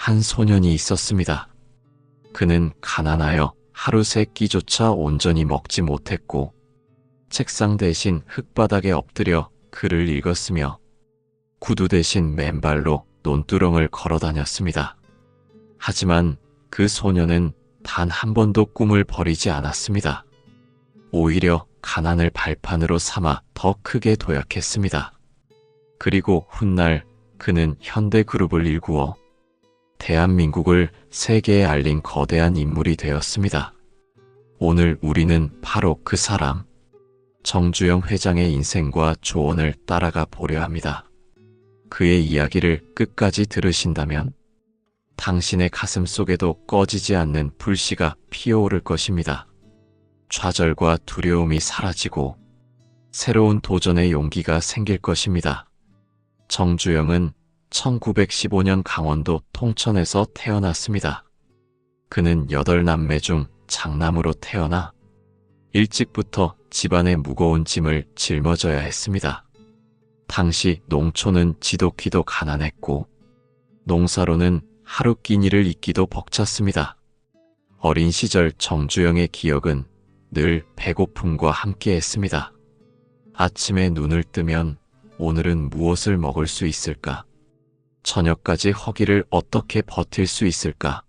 한 소년이 있었습니다. 그는 가난하여 하루 세 끼조차 온전히 먹지 못했고 책상 대신 흙바닥에 엎드려 글을 읽었으며 구두 대신 맨발로 논두렁을 걸어 다녔습니다. 하지만 그 소년은 단 한 번도 꿈을 버리지 않았습니다. 오히려 가난을 발판으로 삼아 더 크게 도약했습니다. 그리고 훗날 그는 현대그룹을 일구어 대한민국을 세계에 알린 거대한 인물이 되었습니다. 오늘 우리는 바로 그 사람, 정주영 회장의 인생과 조언을 따라가 보려 합니다. 그의 이야기를 끝까지 들으신다면 당신의 가슴 속에도 꺼지지 않는 불씨가 피어오를 것입니다. 좌절과 두려움이 사라지고 새로운 도전의 용기가 생길 것입니다. 정주영은 1915년 강원도 통천에서 태어났습니다. 그는 8남매 중 장남으로 태어나 일찍부터 집안의 무거운 짐을 짊어져야 했습니다. 당시 농촌은 지독히도 가난했고 농사로는 하루 끼니를 잇기도 벅찼습니다. 어린 시절 정주영의 기억은 늘 배고픔과 함께했습니다. 아침에 눈을 뜨면 오늘은 무엇을 먹을 수 있을까? 저녁까지 허기를 어떻게 버틸 수 있을까?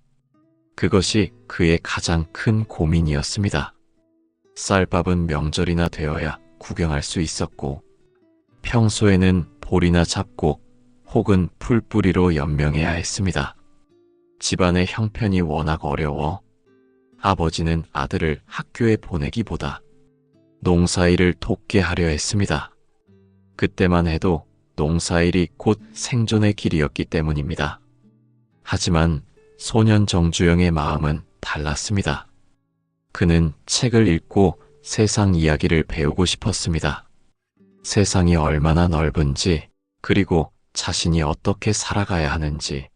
그것이 그의 가장 큰 고민이었습니다. 쌀밥은 명절이나 되어야 구경할 수 있었고 평소에는 볼이나 잡고 혹은 풀뿌리로 연명해야 했습니다. 집안의 형편이 워낙 어려워 아버지는 아들을 학교에 보내기보다 농사일을 돕게 하려 했습니다. 그때만 해도 농사일이 곧 생존의 길이었기 때문입니다. 하지만 소년 정주영의 마음은 달랐습니다. 그는 책을 읽고 세상 이야기를 배우고 싶었습니다. 세상이 얼마나 넓은지, 그리고 자신이 어떻게 살아가야 하는지,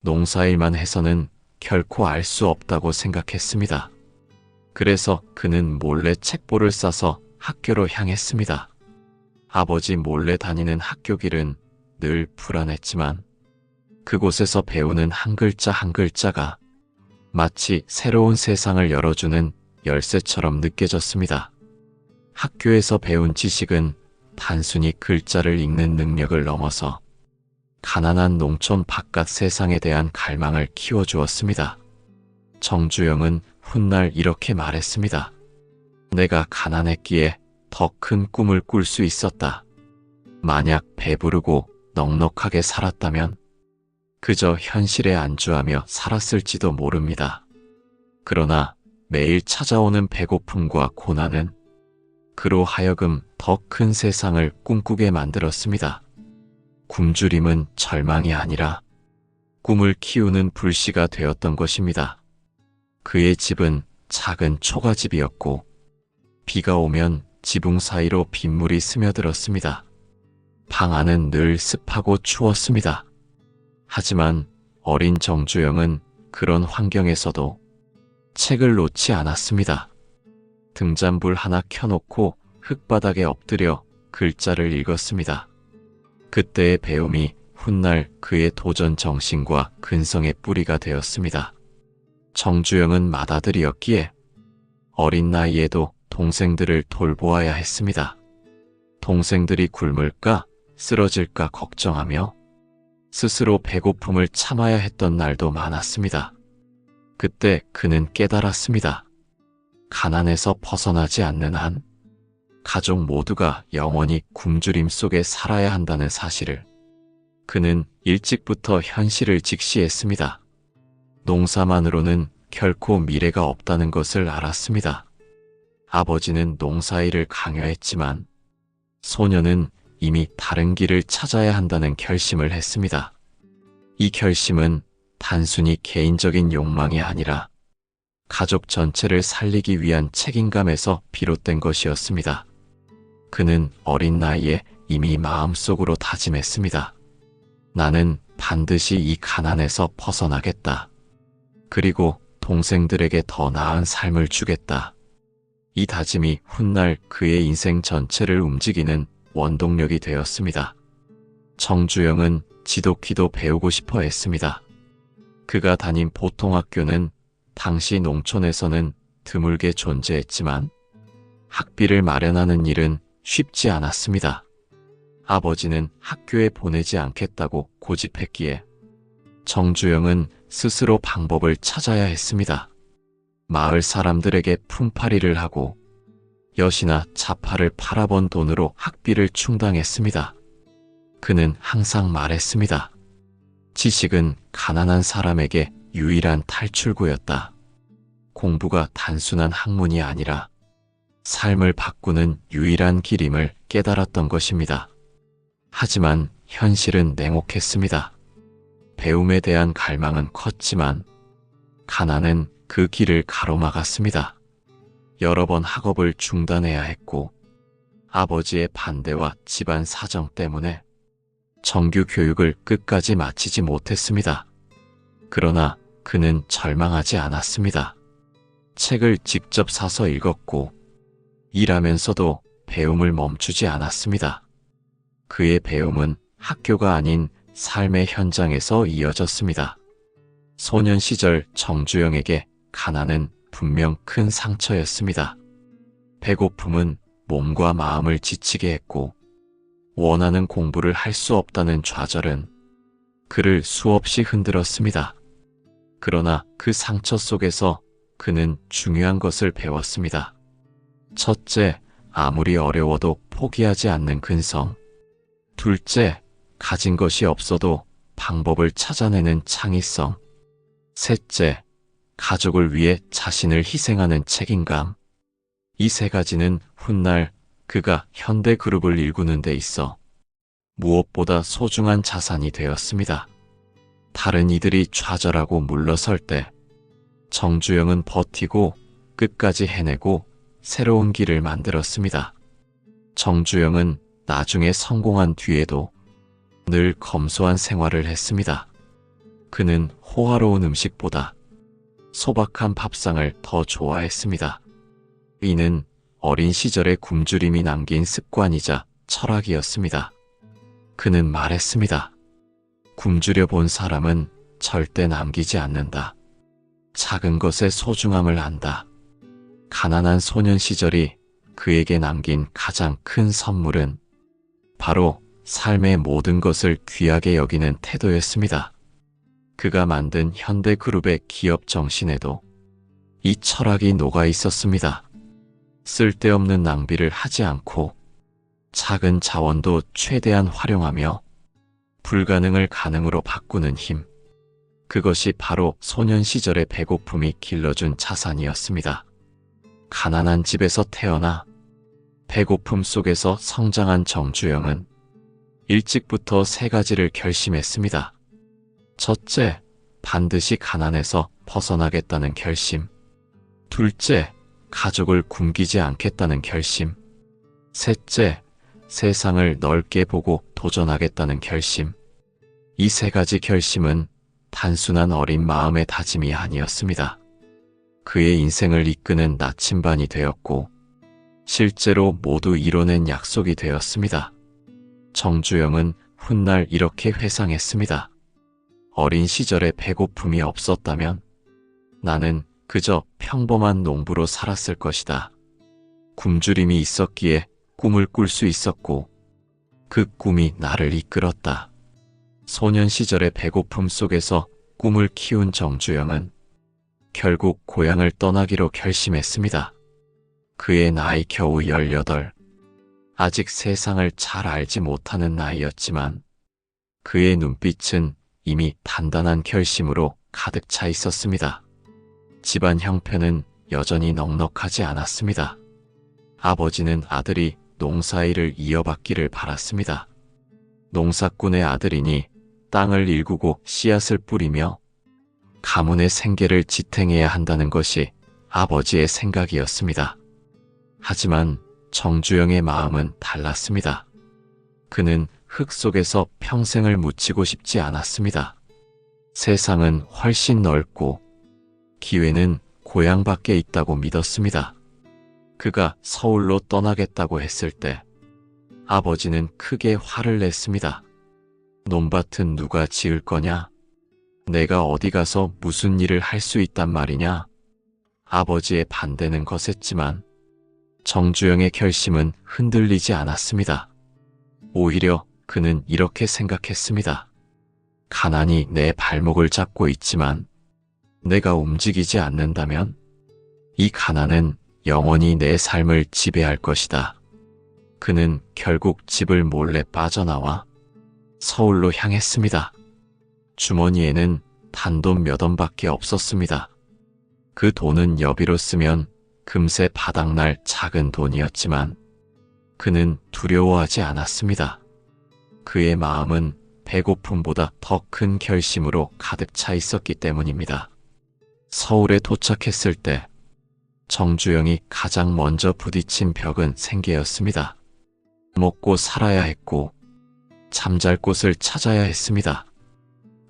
농사일만 해서는 결코 알 수 없다고 생각했습니다. 그래서 그는 몰래 책보를 싸서 학교로 향했습니다. 아버지 몰래 다니는 학교 길은 늘 불안했지만 그곳에서 배우는 한 글자 한 글자가 마치 새로운 세상을 열어주는 열쇠처럼 느껴졌습니다. 학교에서 배운 지식은 단순히 글자를 읽는 능력을 넘어서 가난한 농촌 바깥 세상에 대한 갈망을 키워주었습니다. 정주영은 훗날 이렇게 말했습니다. 내가 가난했기에 더 큰 꿈을 꿀 수 있었다. 만약 배부르고 넉넉하게 살았다면 그저 현실에 안주하며 살았을지도 모릅니다. 그러나 매일 찾아오는 배고픔과 고난은 그로 하여금 더 큰 세상을 꿈꾸게 만들었습니다. 굶주림은 절망이 아니라 꿈을 키우는 불씨가 되었던 것입니다. 그의 집은 작은 초가집이었고 비가 오면 지붕 사이로 빗물이 스며들었습니다. 방 안은 늘 습하고 추웠습니다. 하지만 어린 정주영은 그런 환경에서도 책을 놓지 않았습니다. 등잔불 하나 켜놓고 흙바닥에 엎드려 글자를 읽었습니다. 그때의 배움이 훗날 그의 도전 정신과 근성의 뿌리가 되었습니다. 정주영은 맏아들이었기에 어린 나이에도 동생들을 돌보아야 했습니다. 동생들이 굶을까 쓰러질까 걱정하며 스스로 배고픔을 참아야 했던 날도 많았습니다. 그때 그는 깨달았습니다. 가난에서 벗어나지 않는 한 가족 모두가 영원히 굶주림 속에 살아야 한다는 사실을 그는 일찍부터 현실을 직시했습니다. 농사만으로는 결코 미래가 없다는 것을 알았습니다. 아버지는 농사일을 강요했지만 소년은 이미 다른 길을 찾아야 한다는 결심을 했습니다. 이 결심은 단순히 개인적인 욕망이 아니라 가족 전체를 살리기 위한 책임감에서 비롯된 것이었습니다. 그는 어린 나이에 이미 마음속으로 다짐했습니다. 나는 반드시 이 가난에서 벗어나겠다. 그리고 동생들에게 더 나은 삶을 주겠다. 이 다짐이 훗날 그의 인생 전체를 움직이는 원동력이 되었습니다. 정주영은 지독히도 배우고 싶어 했습니다. 그가 다닌 보통학교는 당시 농촌에서는 드물게 존재했지만 학비를 마련하는 일은 쉽지 않았습니다. 아버지는 학교에 보내지 않겠다고 고집했기에 정주영은 스스로 방법을 찾아야 했습니다. 마을 사람들에게 품팔이를 하고 엿이나 자파를 팔아본 돈으로 학비를 충당했습니다. 그는 항상 말했습니다. 지식은 가난한 사람에게 유일한 탈출구였다. 공부가 단순한 학문이 아니라 삶을 바꾸는 유일한 길임을 깨달았던 것입니다. 하지만 현실은 냉혹했습니다. 배움에 대한 갈망은 컸지만 가난은 그 길을 가로막았습니다. 여러 번 학업을 중단해야 했고 아버지의 반대와 집안 사정 때문에 정규 교육을 끝까지 마치지 못했습니다. 그러나 그는 절망하지 않았습니다. 책을 직접 사서 읽었고 일하면서도 배움을 멈추지 않았습니다. 그의 배움은 학교가 아닌 삶의 현장에서 이어졌습니다. 소년 시절 정주영에게 가난은 분명 큰 상처였습니다. 배고픔은 몸과 마음을 지치게 했고 원하는 공부를 할 수 없다는 좌절은 그를 수없이 흔들었습니다. 그러나 그 상처 속에서 그는 중요한 것을 배웠습니다. 첫째, 아무리 어려워도 포기하지 않는 근성. 둘째, 가진 것이 없어도 방법을 찾아내는 창의성. 셋째, 가족을 위해 자신을 희생하는 책임감. 이 세 가지는 훗날 그가 현대그룹을 일구는 데 있어 무엇보다 소중한 자산이 되었습니다. 다른 이들이 좌절하고 물러설 때 정주영은 버티고 끝까지 해내고 새로운 길을 만들었습니다. 정주영은 나중에 성공한 뒤에도 늘 검소한 생활을 했습니다. 그는 호화로운 음식보다 소박한 밥상을 더 좋아했습니다. 이는 어린 시절의 굶주림이 남긴 습관이자 철학이었습니다. 그는 말했습니다. 굶주려 본 사람은 절대 남기지 않는다. 작은 것의 소중함을 안다. 가난한 소년 시절이 그에게 남긴 가장 큰 선물은 바로 삶의 모든 것을 귀하게 여기는 태도였습니다. 그가 만든 현대그룹의 기업 정신에도 이 철학이 녹아 있었습니다. 쓸데없는 낭비를 하지 않고 작은 자원도 최대한 활용하며 불가능을 가능으로 바꾸는 힘. 그것이 바로 소년 시절의 배고픔이 길러준 자산이었습니다. 가난한 집에서 태어나 배고픔 속에서 성장한 정주영은 일찍부터 세 가지를 결심했습니다. 첫째, 반드시 가난에서 벗어나겠다는 결심. 둘째, 가족을 굶기지 않겠다는 결심. 셋째, 세상을 넓게 보고 도전하겠다는 결심. 이 세 가지 결심은 단순한 어린 마음의 다짐이 아니었습니다. 그의 인생을 이끄는 나침반이 되었고 실제로 모두 이뤄낸 약속이 되었습니다. 정주영은 훗날 이렇게 회상했습니다. 어린 시절에 배고픔이 없었다면 나는 그저 평범한 농부로 살았을 것이다. 굶주림이 있었기에 꿈을 꿀 수 있었고 그 꿈이 나를 이끌었다. 소년 시절의 배고픔 속에서 꿈을 키운 정주영은 결국 고향을 떠나기로 결심했습니다. 그의 나이 겨우 18. 아직 세상을 잘 알지 못하는 나이였지만 그의 눈빛은 이미 단단한 결심으로 가득 차 있었습니다. 집안 형편은 여전히 넉넉하지 않았습니다. 아버지는 아들이 농사일을 이어받기를 바랐습니다. 농사꾼의 아들이니 땅을 일구고 씨앗을 뿌리며 가문의 생계를 지탱해야 한다는 것이 아버지의 생각이었습니다. 하지만 정주영의 마음은 달랐습니다. 그는 흙 속에서 평생을 묻히고 싶지 않았습니다. 세상은 훨씬 넓고 기회는 고향 밖에 있다고 믿었습니다. 그가 서울로 떠나겠다고 했을 때 아버지는 크게 화를 냈습니다. 논밭은 누가 지을 거냐? 내가 어디 가서 무슨 일을 할 수 있단 말이냐? 아버지의 반대는 거셌지만 정주영의 결심은 흔들리지 않았습니다. 오히려 그는 이렇게 생각했습니다. 가난이 내 발목을 잡고 있지만 내가 움직이지 않는다면 이 가난은 영원히 내 삶을 지배할 것이다. 그는 결국 집을 몰래 빠져나와 서울로 향했습니다. 주머니에는 단돈 몇 원밖에 없었습니다. 그 돈은 여비로 쓰면 금세 바닥날 작은 돈이었지만 그는 두려워하지 않았습니다. 그의 마음은 배고픔보다 더 큰 결심으로 가득 차 있었기 때문입니다. 서울에 도착했을 때 정주영이 가장 먼저 부딪힌 벽은 생계였습니다. 먹고 살아야 했고 잠잘 곳을 찾아야 했습니다.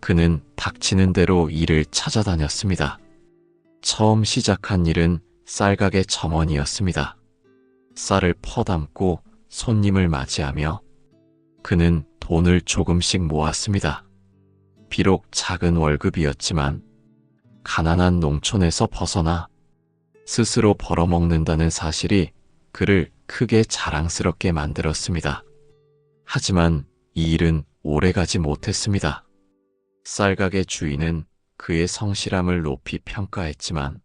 그는 닥치는 대로 일을 찾아다녔습니다. 처음 시작한 일은 쌀가게 점원이었습니다. 쌀을 퍼담고 손님을 맞이하며 그는 돈을 조금씩 모았습니다. 비록 작은 월급이었지만 가난한 농촌에서 벗어나 스스로 벌어먹는다는 사실이 그를 크게 자랑스럽게 만들었습니다. 하지만 이 일은 오래가지 못했습니다. 쌀가게 주인은 그의 성실함을 높이 평가했지만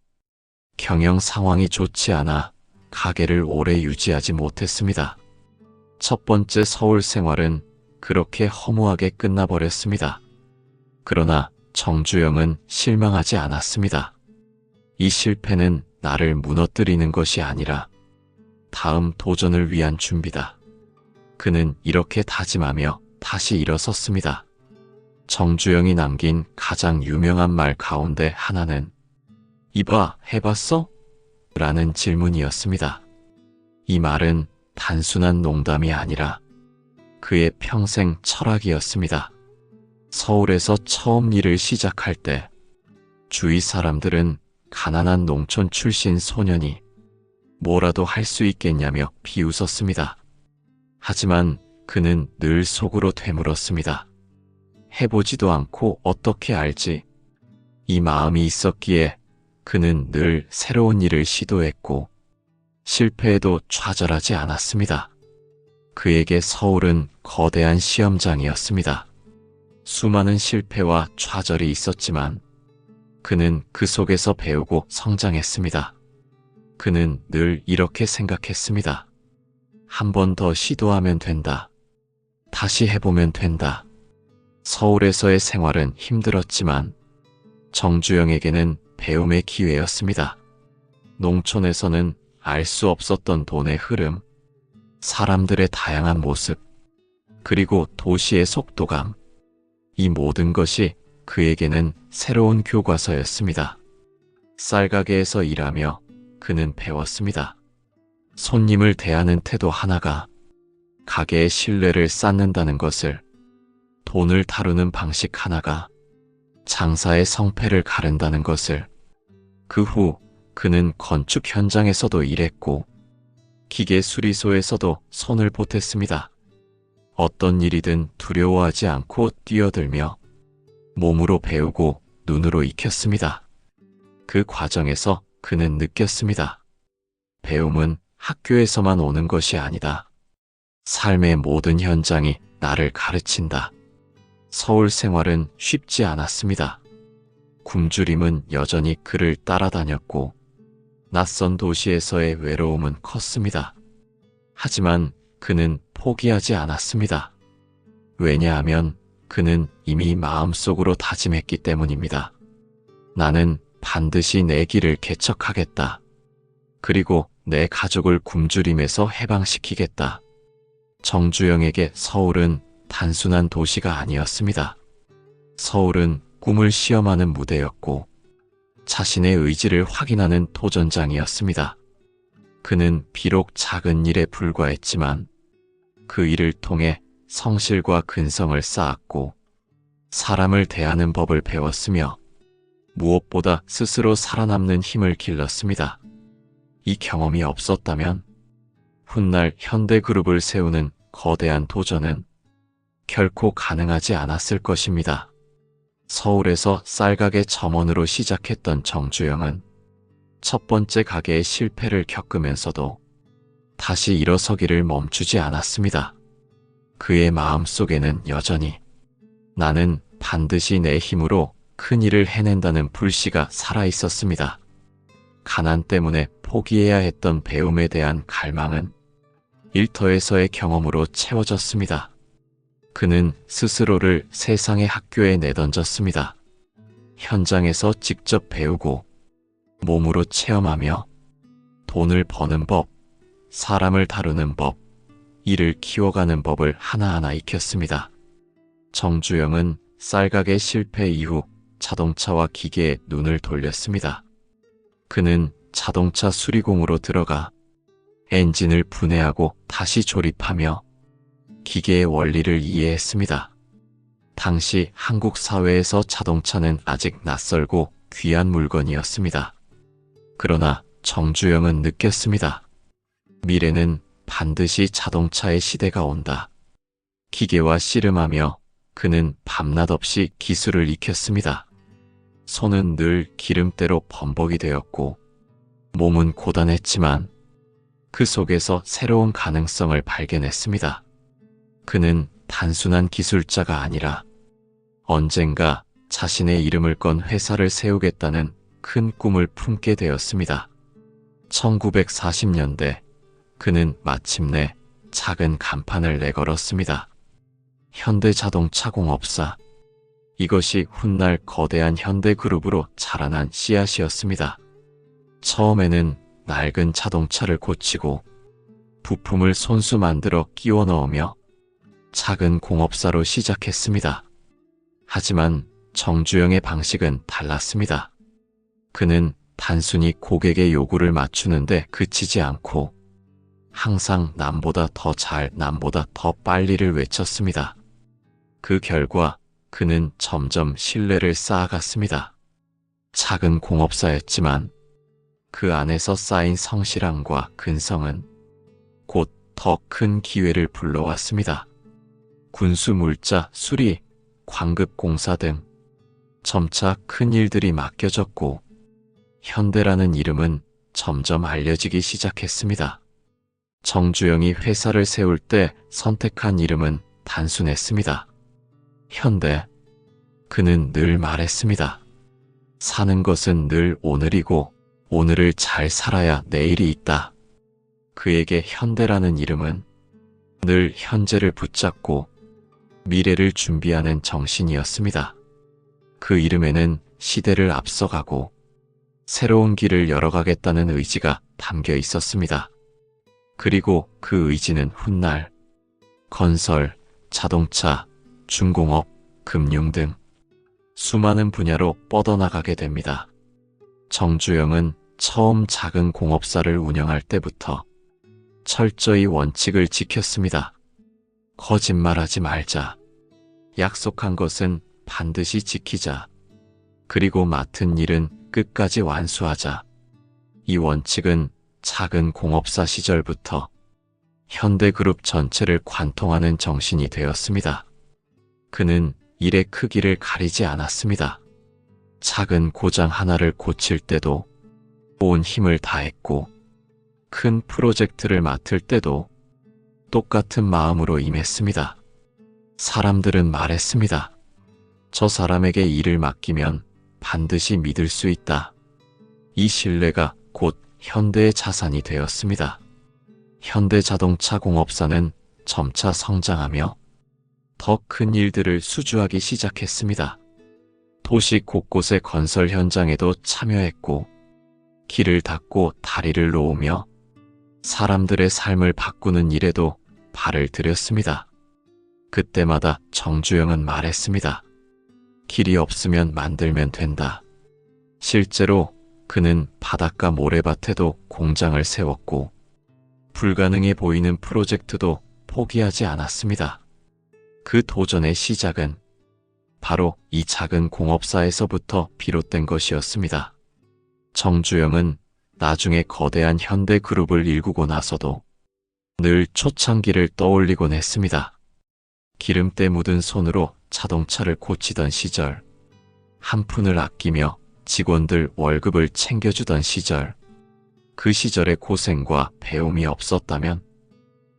경영 상황이 좋지 않아 가게를 오래 유지하지 못했습니다. 첫 번째 서울 생활은 그렇게 허무하게 끝나버렸습니다. 그러나 정주영은 실망하지 않았습니다. 이 실패는 나를 무너뜨리는 것이 아니라 다음 도전을 위한 준비다. 그는 이렇게 다짐하며 다시 일어섰습니다. 정주영이 남긴 가장 유명한 말 가운데 하나는 이봐, 해봤어? 라는 질문이었습니다. 이 말은 단순한 농담이 아니라 그의 평생 철학이었습니다. 서울에서 처음 일을 시작할 때 주위 사람들은 가난한 농촌 출신 소년이 뭐라도 할 수 있겠냐며 비웃었습니다. 하지만 그는 늘 속으로 되물었습니다. 해보지도 않고 어떻게 알지? 이 마음이 있었기에 그는 늘 새로운 일을 시도했고 실패에도 좌절하지 않았습니다. 그에게 서울은 거대한 시험장이었습니다. 수많은 실패와 좌절이 있었지만 그는 그 속에서 배우고 성장했습니다. 그는 늘 이렇게 생각했습니다. 한 번 더 시도하면 된다. 다시 해보면 된다. 서울에서의 생활은 힘들었지만 정주영에게는 배움의 기회였습니다. 농촌에서는 알 수 없었던 돈의 흐름, 사람들의 다양한 모습, 그리고 도시의 속도감, 이 모든 것이 그에게는 새로운 교과서였습니다. 쌀가게에서 일하며 그는 배웠습니다. 손님을 대하는 태도 하나가 가게의 신뢰를 쌓는다는 것을, 돈을 다루는 방식 하나가 장사의 성패를 가른다는 것을. 그 후 그는 건축 현장에서도 일했고 기계 수리소에서도 손을 보탰습니다. 어떤 일이든 두려워하지 않고 뛰어들며 몸으로 배우고 눈으로 익혔습니다. 그 과정에서 그는 느꼈습니다. 배움은 학교에서만 오는 것이 아니다. 삶의 모든 현장이 나를 가르친다. 서울 생활은 쉽지 않았습니다. 굶주림은 여전히 그를 따라다녔고 낯선 도시에서의 외로움은 컸습니다. 하지만 그는 포기하지 않았습니다. 왜냐하면 그는 이미 마음속으로 다짐했기 때문입니다. 나는 반드시 내 길을 개척하겠다. 그리고 내 가족을 굶주림에서 해방시키겠다. 정주영에게 서울은 단순한 도시가 아니었습니다. 서울은 꿈을 시험하는 무대였고 자신의 의지를 확인하는 도전장이었습니다. 그는 비록 작은 일에 불과했지만 그 일을 통해 성실과 근성을 쌓았고 사람을 대하는 법을 배웠으며 무엇보다 스스로 살아남는 힘을 길렀습니다. 이 경험이 없었다면 훗날 현대그룹을 세우는 거대한 도전은 결코 가능하지 않았을 것입니다. 서울에서 쌀가게 점원으로 시작했던 정주영은 첫 번째 가게의 실패를 겪으면서도 다시 일어서기를 멈추지 않았습니다. 그의 마음속에는 여전히 나는 반드시 내 힘으로 큰 일을 해낸다는 불씨가 살아있었습니다. 가난 때문에 포기해야 했던 배움에 대한 갈망은 일터에서의 경험으로 채워졌습니다. 그는 스스로를 세상의 학교에 내던졌습니다. 현장에서 직접 배우고 몸으로 체험하며 돈을 버는 법, 사람을 다루는 법, 일을 키워가는 법을 하나하나 익혔습니다. 정주영은 쌀가게 실패 이후 자동차와 기계에 눈을 돌렸습니다. 그는 자동차 수리공으로 들어가 엔진을 분해하고 다시 조립하며 기계의 원리를 이해했습니다. 당시 한국 사회에서 자동차는 아직 낯설고 귀한 물건이었습니다. 그러나 정주영은 느꼈습니다. 미래는 반드시 자동차의 시대가 온다. 기계와 씨름하며 그는 밤낮 없이 기술을 익혔습니다. 손은 늘 기름때로 범벅이 되었고 몸은 고단했지만 그 속에서 새로운 가능성을 발견했습니다. 그는 단순한 기술자가 아니라 언젠가 자신의 이름을 건 회사를 세우겠다는 큰 꿈을 품게 되었습니다. 1940년대 그는 마침내 작은 간판을 내걸었습니다. 현대자동차공업사. 이것이 훗날 거대한 현대그룹으로 자라난 씨앗이었습니다. 처음에는 낡은 자동차를 고치고 부품을 손수 만들어 끼워 넣으며 작은 공업사로 시작했습니다. 하지만 정주영의 방식은 달랐습니다. 그는 단순히 고객의 요구를 맞추는데 그치지 않고 항상 남보다 더 잘, 남보다 더 빨리를 외쳤습니다. 그 결과 그는 점점 신뢰를 쌓아갔습니다. 작은 공업사였지만 그 안에서 쌓인 성실함과 근성은 곧 더 큰 기회를 불러왔습니다. 군수 물자, 수리, 광급 공사 등 점차 큰 일들이 맡겨졌고 현대라는 이름은 점점 알려지기 시작했습니다. 정주영이 회사를 세울 때 선택한 이름은 단순했습니다. 현대. 그는 늘 말했습니다. 사는 것은 늘 오늘이고 오늘을 잘 살아야 내일이 있다. 그에게 현대라는 이름은 늘 현재를 붙잡고 미래를 준비하는 정신이었습니다. 그 이름에는 시대를 앞서가고 새로운 길을 열어가겠다는 의지가 담겨 있었습니다. 그리고 그 의지는 훗날 건설, 자동차, 중공업, 금융 등 수많은 분야로 뻗어나가게 됩니다. 정주영은 처음 작은 공업사를 운영할 때부터 철저히 원칙을 지켰습니다. 거짓말하지 말자. 약속한 것은 반드시 지키자. 그리고 맡은 일은 끝까지 완수하자. 이 원칙은 작은 공업사 시절부터 현대그룹 전체를 관통하는 정신이 되었습니다. 그는 일의 크기를 가리지 않았습니다. 작은 고장 하나를 고칠 때도 온 힘을 다했고 큰 프로젝트를 맡을 때도 똑같은 마음으로 임했습니다. 사람들은 말했습니다. 저 사람에게 일을 맡기면 반드시 믿을 수 있다. 이 신뢰가 곧 현대의 자산이 되었습니다. 현대자동차공업사는 점차 성장하며 더 큰 일들을 수주하기 시작했습니다. 도시 곳곳의 건설 현장에도 참여했고 길을 닦고 다리를 놓으며 사람들의 삶을 바꾸는 일에도 발을 들였습니다. 그때마다 정주영은 말했습니다. 길이 없으면 만들면 된다. 실제로 그는 바닷가 모래밭에도 공장을 세웠고 불가능해 보이는 프로젝트도 포기하지 않았습니다. 그 도전의 시작은 바로 이 작은 공업사에서부터 비롯된 것이었습니다. 정주영은 나중에 거대한 현대그룹을 일구고 나서도 늘 초창기를 떠올리곤 했습니다. 기름때 묻은 손으로 자동차를 고치던 시절, 한 푼을 아끼며 직원들 월급을 챙겨주던 시절, 그 시절의 고생과 배움이 없었다면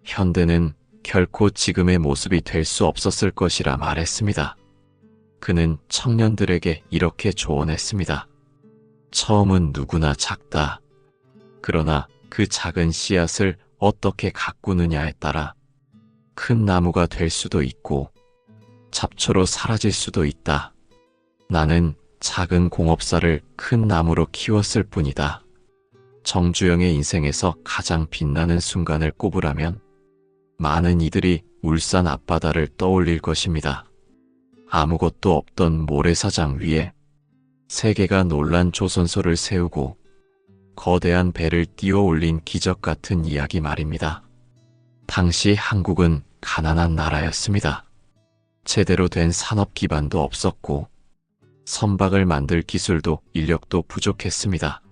현대는 결코 지금의 모습이 될 수 없었을 것이라 말했습니다. 그는 청년들에게 이렇게 조언했습니다. 처음은 누구나 작다. 그러나 그 작은 씨앗을 어떻게 가꾸느냐에 따라 큰 나무가 될 수도 있고 잡초로 사라질 수도 있다. 나는 작은 공업사를 큰 나무로 키웠을 뿐이다. 정주영의 인생에서 가장 빛나는 순간을 꼽으라면 많은 이들이 울산 앞바다를 떠올릴 것입니다. 아무것도 없던 모래사장 위에 세계가 놀란 조선소를 세우고 거대한 배를 띄워 올린 기적 같은 이야기 말입니다. 당시 한국은 가난한 나라였습니다. 제대로 된 산업 기반도 없었고 선박을 만들 기술도 인력도 부족했습니다.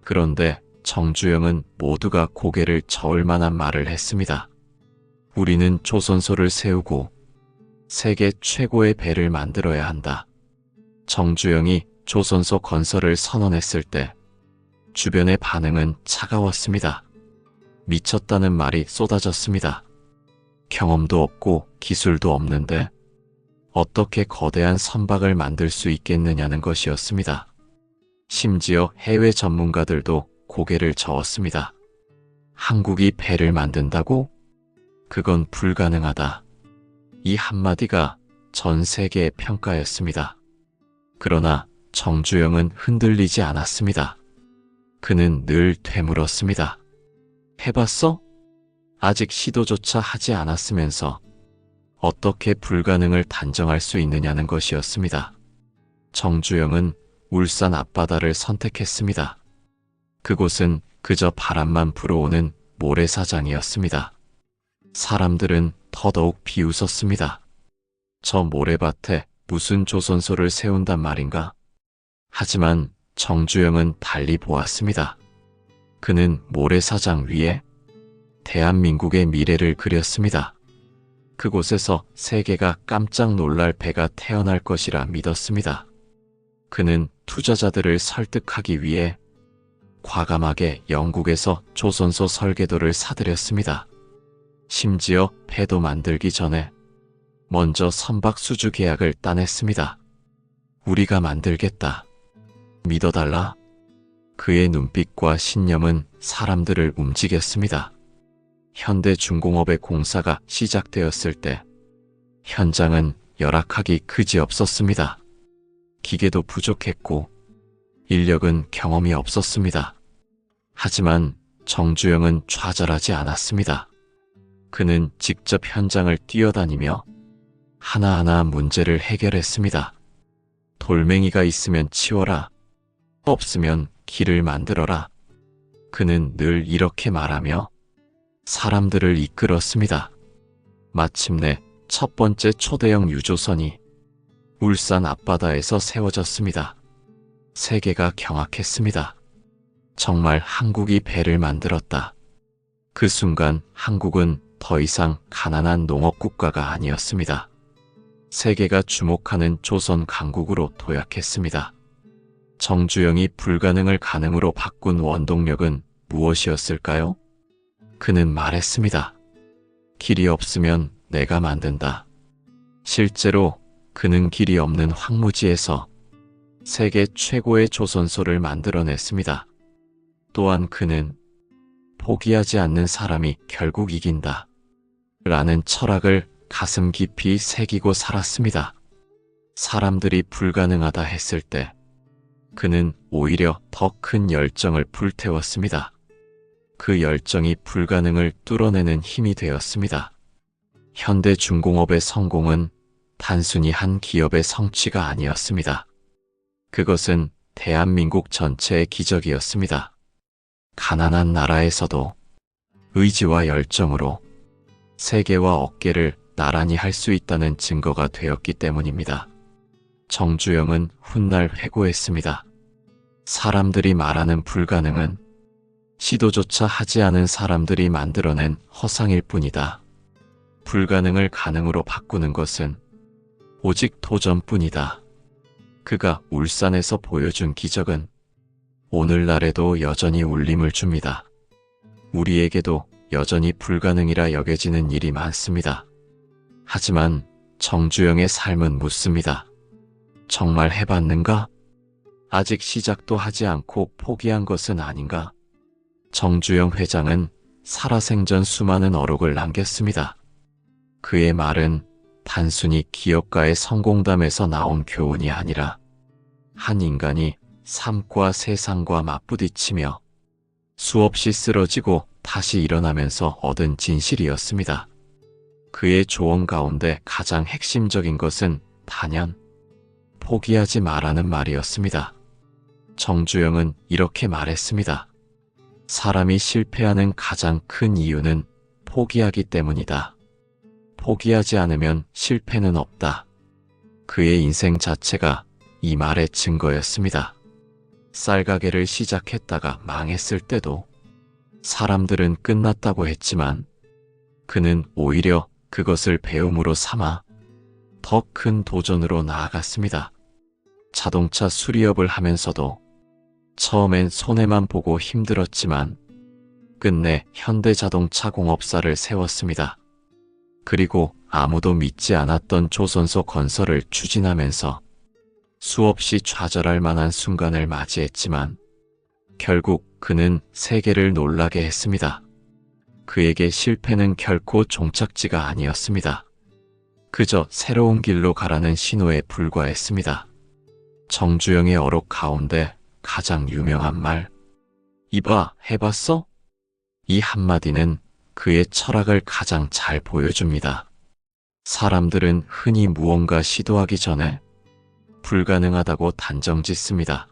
그런데 정주영은 모두가 고개를 저을 만한 말을 했습니다. 우리는 조선소를 세우고 세계 최고의 배를 만들어야 한다. 정주영이 조선소 건설을 선언했을 때 주변의 반응은 차가웠습니다. 미쳤다는 말이 쏟아졌습니다. 경험도 없고 기술도 없는데 어떻게 거대한 선박을 만들 수 있겠느냐는 것이었습니다. 심지어 해외 전문가들도 고개를 저었습니다. 한국이 배를 만든다고? 그건 불가능하다. 이 한마디가 전 세계의 평가였습니다. 그러나 정주영은 흔들리지 않았습니다. 그는 늘 되물었습니다. 해봤어? 아직 시도조차 하지 않았으면서 어떻게 불가능을 단정할 수 있느냐는 것이었습니다. 정주영은 울산 앞바다를 선택했습니다. 그곳은 그저 바람만 불어오는 모래사장이었습니다. 사람들은 더더욱 비웃었습니다. 저 모래밭에 무슨 조선소를 세운단 말인가? 하지만 정주영은 달리 보았습니다. 그는 모래사장 위에 대한민국의 미래를 그렸습니다. 그곳에서 세계가 깜짝 놀랄 배가 태어날 것이라 믿었습니다. 그는 투자자들을 설득하기 위해 과감하게 영국에서 조선소 설계도를 사들였습니다. 심지어 배도 만들기 전에 먼저 선박 수주 계약을 따냈습니다. 우리가 만들겠다. 믿어달라. 그의 눈빛과 신념은 사람들을 움직였습니다. 현대중공업의 공사가 시작되었을 때 현장은 열악하기 그지없었습니다. 기계도 부족했고 인력은 경험이 없었습니다. 하지만 정주영은 좌절하지 않았습니다. 그는 직접 현장을 뛰어다니며 하나하나 문제를 해결했습니다. 돌멩이가 있으면 치워라. 없으면 길을 만들어라. 그는 늘 이렇게 말하며 사람들을 이끌었습니다. 마침내 첫 번째 초대형 유조선이 울산 앞바다에서 세워졌습니다. 세계가 경악했습니다. 정말 한국이 배를 만들었다. 그 순간 한국은 더 이상 가난한 농업국가가 아니었습니다. 세계가 주목하는 조선 강국으로 도약했습니다. 정주영이 불가능을 가능으로 바꾼 원동력은 무엇이었을까요? 그는 말했습니다. 길이 없으면 내가 만든다. 실제로 그는 길이 없는 황무지에서 세계 최고의 조선소를 만들어냈습니다. 또한 그는 포기하지 않는 사람이 결국 이긴다. 라는 철학을 가슴 깊이 새기고 살았습니다. 사람들이 불가능하다 했을 때 그는 오히려 더 큰 열정을 불태웠습니다. 그 열정이 불가능을 뚫어내는 힘이 되었습니다. 현대중공업의 성공은 단순히 한 기업의 성취가 아니었습니다. 그것은 대한민국 전체의 기적이었습니다. 가난한 나라에서도 의지와 열정으로 세계와 어깨를 나란히 할 수 있다는 증거가 되었기 때문입니다. 정주영은 훗날 회고했습니다. 사람들이 말하는 불가능은 시도조차 하지 않은 사람들이 만들어낸 허상일 뿐이다. 불가능을 가능으로 바꾸는 것은 오직 도전뿐이다. 그가 울산에서 보여준 기적은 오늘날에도 여전히 울림을 줍니다. 우리에게도 여전히 불가능이라 여겨지는 일이 많습니다. 하지만 정주영의 삶은 묻습니다. 정말 해봤는가? 아직 시작도 하지 않고 포기한 것은 아닌가? 정주영 회장은 살아생전 수많은 어록을 남겼습니다. 그의 말은 단순히 기업가의 성공담에서 나온 교훈이 아니라 한 인간이 삶과 세상과 맞부딪히며 수없이 쓰러지고 다시 일어나면서 얻은 진실이었습니다. 그의 조언 가운데 가장 핵심적인 것은 단연 포기하지 말라는 말이었습니다. 정주영은 이렇게 말했습니다. 사람이 실패하는 가장 큰 이유는 포기하기 때문이다. 포기하지 않으면 실패는 없다. 그의 인생 자체가 이 말의 증거였습니다. 쌀가게를 시작했다가 망했을 때도 사람들은 끝났다고 했지만 그는 오히려 그것을 배움으로 삼아 더 큰 도전으로 나아갔습니다. 자동차 수리업을 하면서도 처음엔 손해만 보고 힘들었지만 끝내 현대자동차 공업사를 세웠습니다. 그리고 아무도 믿지 않았던 조선소 건설을 추진하면서 수없이 좌절할 만한 순간을 맞이했지만 결국 그는 세계를 놀라게 했습니다. 그에게 실패는 결코 종착지가 아니었습니다. 그저 새로운 길로 가라는 신호에 불과했습니다. 정주영의 어록 가운데 가장 유명한 말, 이봐, 해봤어? 이 한마디는 그의 철학을 가장 잘 보여줍니다. 사람들은 흔히 무언가 시도하기 전에 불가능하다고 단정짓습니다.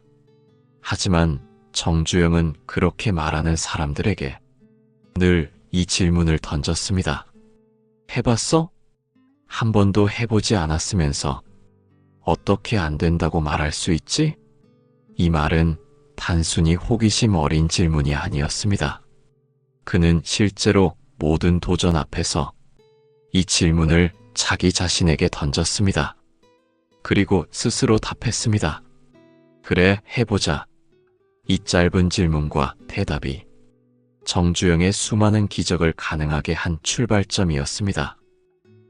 하지만 정주영은 그렇게 말하는 사람들에게 늘 이 질문을 던졌습니다. 해봤어? 한 번도 해보지 않았으면서 어떻게 안 된다고 말할 수 있지? 이 말은 단순히 호기심 어린 질문이 아니었습니다. 그는 실제로 모든 도전 앞에서 이 질문을 자기 자신에게 던졌습니다. 그리고 스스로 답했습니다. 그래, 해보자. 이 짧은 질문과 대답이 정주영의 수많은 기적을 가능하게 한 출발점이었습니다.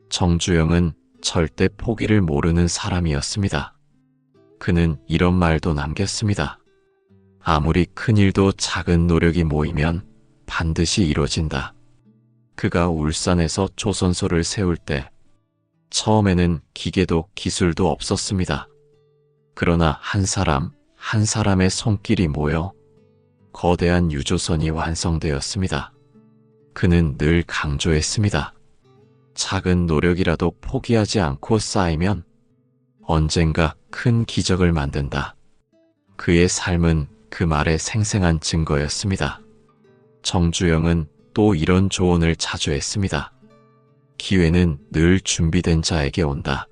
정주영은 절대 포기를 모르는 사람이었습니다. 그는 이런 말도 남겼습니다. 아무리 큰 일도 작은 노력이 모이면 반드시 이루어진다. 그가 울산에서 조선소를 세울 때 처음에는 기계도 기술도 없었습니다. 그러나 한 사람의 손길이 모여 거대한 유조선이 완성되었습니다. 그는 늘 강조했습니다. 작은 노력이라도 포기하지 않고 쌓이면 언젠가 큰 기적을 만든다. 그의 삶은 그 말의 생생한 증거였습니다. 정주영은 또 이런 조언을 자주 했습니다. 기회는 늘 준비된 자에게 온다.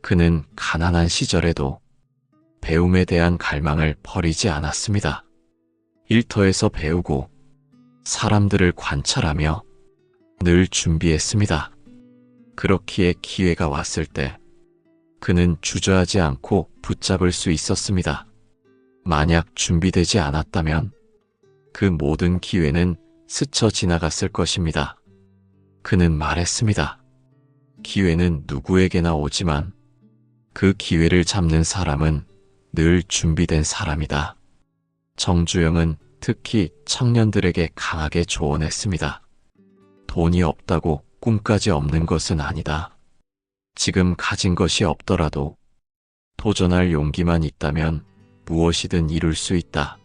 그는 가난한 시절에도 배움에 대한 갈망을 버리지 않았습니다. 일터에서 배우고 사람들을 관찰하며 늘 준비했습니다. 그렇기에 기회가 왔을 때 그는 주저하지 않고 붙잡을 수 있었습니다. 만약 준비되지 않았다면 그 모든 기회는 스쳐 지나갔을 것입니다. 그는 말했습니다. 기회는 누구에게나 오지만 그 기회를 잡는 사람은 늘 준비된 사람이다. 정주영은 특히 청년들에게 강하게 조언했습니다. 돈이 없다고 꿈까지 없는 것은 아니다. 지금 가진 것이 없더라도 도전할 용기만 있다면 무엇이든 이룰 수 있다.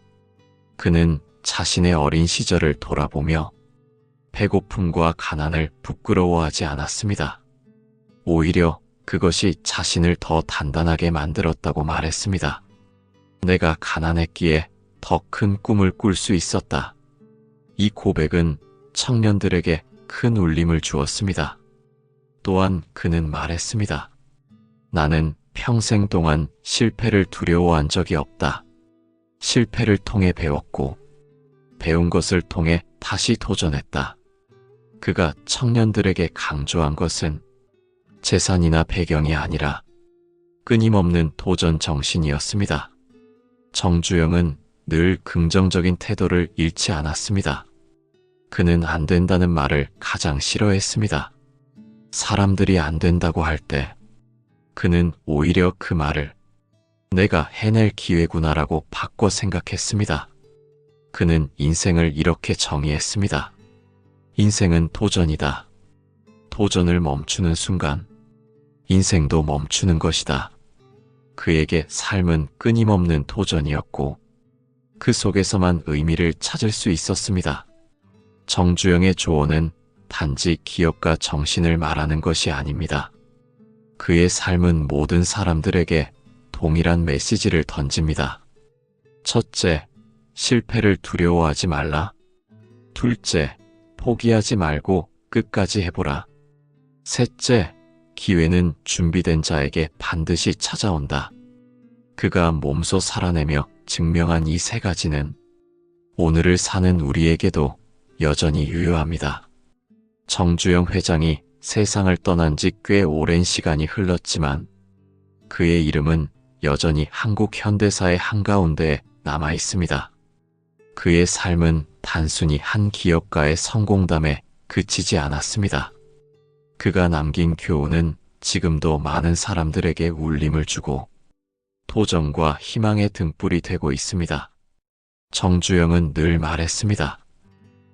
그는 자신의 어린 시절을 돌아보며 배고픔과 가난을 부끄러워하지 않았습니다. 오히려 그것이 자신을 더 단단하게 만들었다고 말했습니다. 내가 가난했기에 더 큰 꿈을 꿀 수 있었다. 이 고백은 청년들에게 큰 울림을 주었습니다. 또한 그는 말했습니다. 나는 평생 동안 실패를 두려워한 적이 없다. 실패를 통해 배웠고 배운 것을 통해 다시 도전했다. 그가 청년들에게 강조한 것은 재산이나 배경이 아니라 끊임없는 도전 정신이었습니다. 정주영은 늘 긍정적인 태도를 잃지 않았습니다. 그는 안 된다는 말을 가장 싫어했습니다. 사람들이 안 된다고 할 때 그는 오히려 그 말을 내가 해낼 기회구나라고 바꿔 생각했습니다. 그는 인생을 이렇게 정의했습니다. 인생은 도전이다. 도전을 멈추는 순간 인생도 멈추는 것이다. 그에게 삶은 끊임없는 도전이었고 그 속에서만 의미를 찾을 수 있었습니다. 정주영의 조언은 단지 기억과 정신을 말하는 것이 아닙니다. 그의 삶은 모든 사람들에게 동일한 메시지를 던집니다. 첫째, 실패를 두려워하지 말라. 둘째, 포기하지 말고 끝까지 해보라. 셋째, 기회는 준비된 자에게 반드시 찾아온다. 그가 몸소 살아내며 증명한 이 세 가지는 오늘을 사는 우리에게도 여전히 유효합니다. 정주영 회장이 세상을 떠난 지 꽤 오랜 시간이 흘렀지만 그의 이름은 여전히 한국 현대사의 한가운데에 남아 있습니다. 그의 삶은 단순히 한 기업가의 성공담에 그치지 않았습니다. 그가 남긴 교훈은 지금도 많은 사람들에게 울림을 주고 도전과 희망의 등불이 되고 있습니다. 정주영은 늘 말했습니다.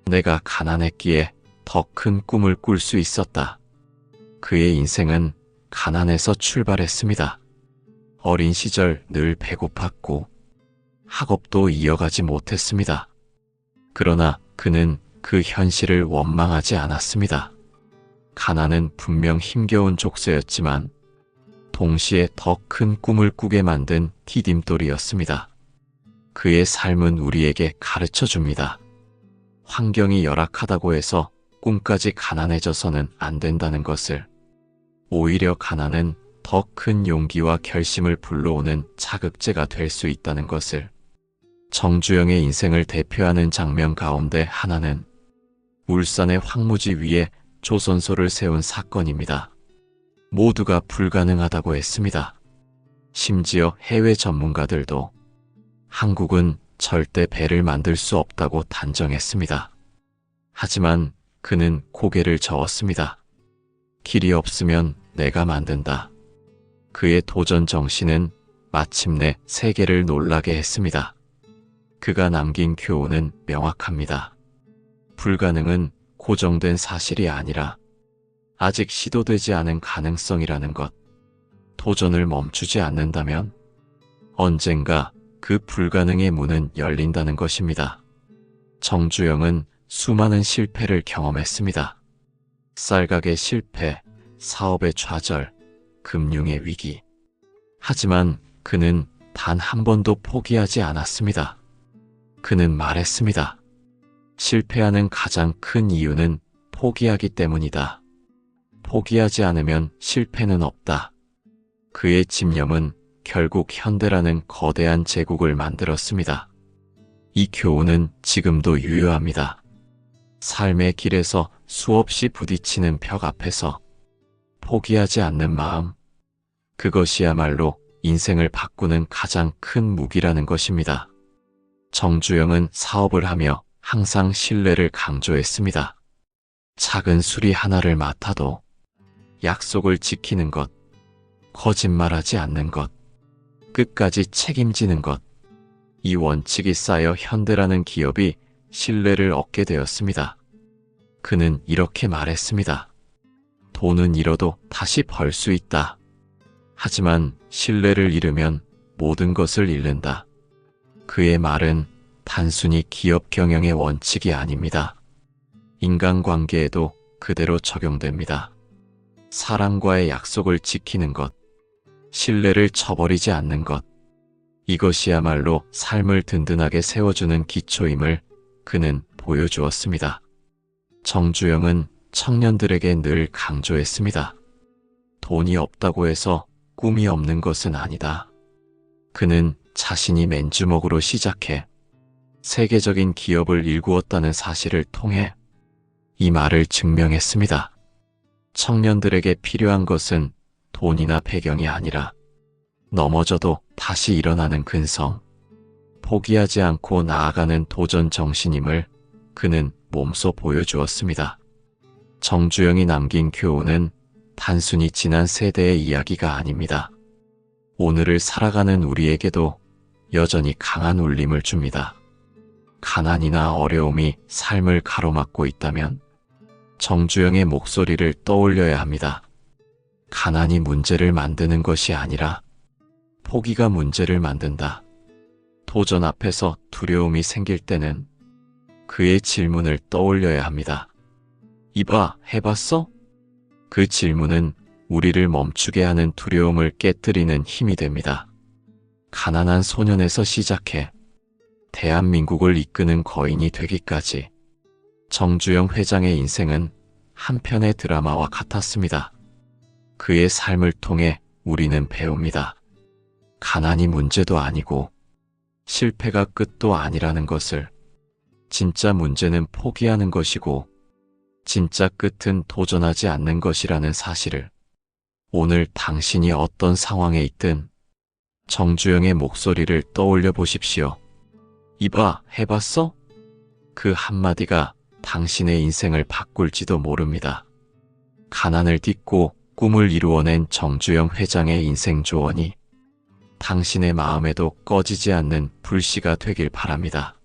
내가 가난했기에 더 큰 꿈을 꿀 수 있었다. 그의 인생은 가난에서 출발했습니다. 어린 시절 늘 배고팠고 학업도 이어가지 못했습니다. 그러나 그는 그 현실을 원망하지 않았습니다. 가난은 분명 힘겨운 족쇄였지만 동시에 더 큰 꿈을 꾸게 만든 디딤돌이었습니다. 그의 삶은 우리에게 가르쳐 줍니다. 환경이 열악하다고 해서 꿈까지 가난해져서는 안 된다는 것을, 오히려 가난은 더 큰 용기와 결심을 불러오는 자극제가 될 수 있다는 것을. 정주영의 인생을 대표하는 장면 가운데 하나는 울산의 황무지 위에 조선소를 세운 사건입니다. 모두가 불가능하다고 했습니다. 심지어 해외 전문가들도 한국은 절대 배를 만들 수 없다고 단정했습니다. 하지만 그는 고개를 저었습니다. 길이 없으면 내가 만든다. 그의 도전 정신은 마침내 세계를 놀라게 했습니다. 그가 남긴 교훈은 명확합니다. 불가능은 고정된 사실이 아니라 아직 시도되지 않은 가능성이라는 것. 도전을 멈추지 않는다면 언젠가 그 불가능의 문은 열린다는 것입니다. 정주영은 수많은 실패를 경험했습니다. 쌀가게 실패, 사업의 좌절, 금융의 위기. 하지만 그는 단 한 번도 포기하지 않았습니다. 그는 말했습니다. 실패하는 가장 큰 이유는 포기하기 때문이다. 포기하지 않으면 실패는 없다. 그의 집념은 결국 현대라는 거대한 제국을 만들었습니다. 이 교훈은 지금도 유효합니다. 삶의 길에서 수없이 부딪히는 벽 앞에서 포기하지 않는 마음, 그것이야말로 인생을 바꾸는 가장 큰 무기라는 것입니다. 정주영은 사업을 하며 항상 신뢰를 강조했습니다. 작은 수리 하나를 맡아도 약속을 지키는 것, 거짓말하지 않는 것, 끝까지 책임지는 것. 이 원칙이 쌓여 현대라는 기업이 신뢰를 얻게 되었습니다. 그는 이렇게 말했습니다. 돈은 잃어도 다시 벌 수 있다. 하지만 신뢰를 잃으면 모든 것을 잃는다. 그의 말은 단순히 기업 경영의 원칙이 아닙니다. 인간관계에도 그대로 적용됩니다. 사람과의 약속을 지키는 것, 신뢰를 저버리지 않는 것, 이것이야말로 삶을 든든하게 세워주는 기초임을 그는 보여주었습니다. 정주영은 청년들에게 늘 강조했습니다. 돈이 없다고 해서 꿈이 없는 것은 아니다. 그는 자신이 맨주먹으로 시작해 세계적인 기업을 일구었다는 사실을 통해 이 말을 증명했습니다. 청년들에게 필요한 것은 돈이나 배경이 아니라 넘어져도 다시 일어나는 근성, 포기하지 않고 나아가는 도전 정신임을 그는 몸소 보여주었습니다. 정주영이 남긴 교훈은 단순히 지난 세대의 이야기가 아닙니다. 오늘을 살아가는 우리에게도 여전히 강한 울림을 줍니다. 가난이나 어려움이 삶을 가로막고 있다면 정주영의 목소리를 떠올려야 합니다. 가난이 문제를 만드는 것이 아니라 포기가 문제를 만든다. 도전 앞에서 두려움이 생길 때는 그의 질문을 떠올려야 합니다. 이봐, 해봤어? 그 질문은 우리를 멈추게 하는 두려움을 깨뜨리는 힘이 됩니다. 가난한 소년에서 시작해 대한민국을 이끄는 거인이 되기까지 정주영 회장의 인생은 한 편의 드라마와 같았습니다. 그의 삶을 통해 우리는 배웁니다. 가난이 문제도 아니고 실패가 끝도 아니라는 것을. 진짜 문제는 포기하는 것이고 진짜 끝은 도전하지 않는 것이라는 사실을. 오늘 당신이 어떤 상황에 있든 정주영의 목소리를 떠올려 보십시오. 이봐, 해봤어? 그 한마디가 당신의 인생을 바꿀지도 모릅니다. 가난을 딛고 꿈을 이루어낸 정주영 회장의 인생 조언이 당신의 마음에도 꺼지지 않는 불씨가 되길 바랍니다.